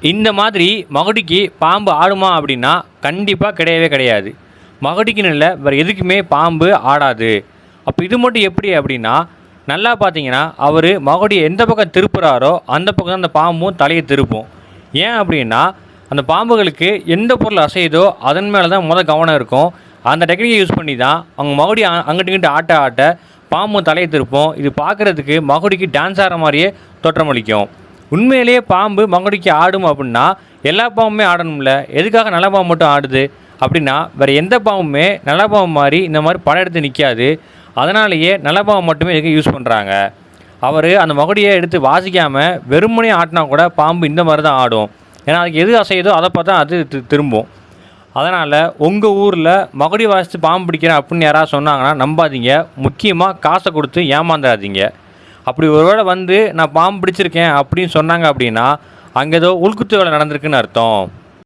இந்த மாதிரி மகுடிக்கு பாம்பு ஆடுமா அப்படின்னா கண்டிப்பாக கிடையவே கிடையாது. மகுடிக்குன்னு இல்லை, வேறு எதுக்குமே பாம்பு ஆடாது. அப்போ இது மட்டும் எப்படி அப்படின்னா, நல்லா பார்த்தீங்கன்னா அவர் மகுடியை எந்த பக்கம் திருப்புறாரோ அந்த பக்கம் தான் அந்த பாம்பும் தலையை திருப்பும். ஏன் அப்படின்னா, அந்த பாம்புகளுக்கு எந்த பொருள் அசையுதோ அதன் மேலே தான் கவனம் இருக்கும். அந்த டெக்னிக்கை யூஸ் பண்ணி தான் அவங்க மகுடி அங்கிட்டு இங்கிட்டு ஆட்ட ஆட்ட பாம்பும் தலையை திருப்போம். இது பார்க்குறதுக்கு மகுடிக்கு டான்ஸ் ஆடுற மாதிரியே தோற்றமளிக்கும். உண்மையிலேயே பாம்பு மகுடிக்கு ஆடும் அப்படின்னா எல்லா பாம்புமே ஆடணும்ல, எதுக்காக நல்ல பாம்பு மட்டும் ஆடுது அப்படின்னா, வேறு எந்த பாம்புமே நல்ல பாம்பு மாதிரி இந்த மாதிரி படம் எடுத்து நிற்காது. அதனாலேயே நல்ல பாம்பு மட்டுமே இதுக்கு யூஸ் பண்ணுறாங்க. அவர் அந்த மகுடியை எடுத்து வாசிக்காமல் வெறுமனே ஆட்டினா கூட பாம்பு இந்த மாதிரி தான் ஆடும். ஏன்னா அதுக்கு எது அசையுதோ அதை பார்த்தா அது திரும்பும். அதனால் உங்கள் ஊரில் மகுடி வாசித்து பாம்பு பிடிக்கிறேன் அப்படின்னு யாராவது சொன்னாங்கன்னா நம்பாதீங்க. முக்கியமாக காசை கொடுத்து ஏமாந்துடாதீங்க. அப்படி ஒருவேளை வந்து நான் பாம்பு பிடிச்சிருக்கேன் அப்படின்னு சொன்னாங்க அப்படின்னா அங்கே ஏதோ உள்குத்து வேலை நடந்திருக்குன்னு அர்த்தம்.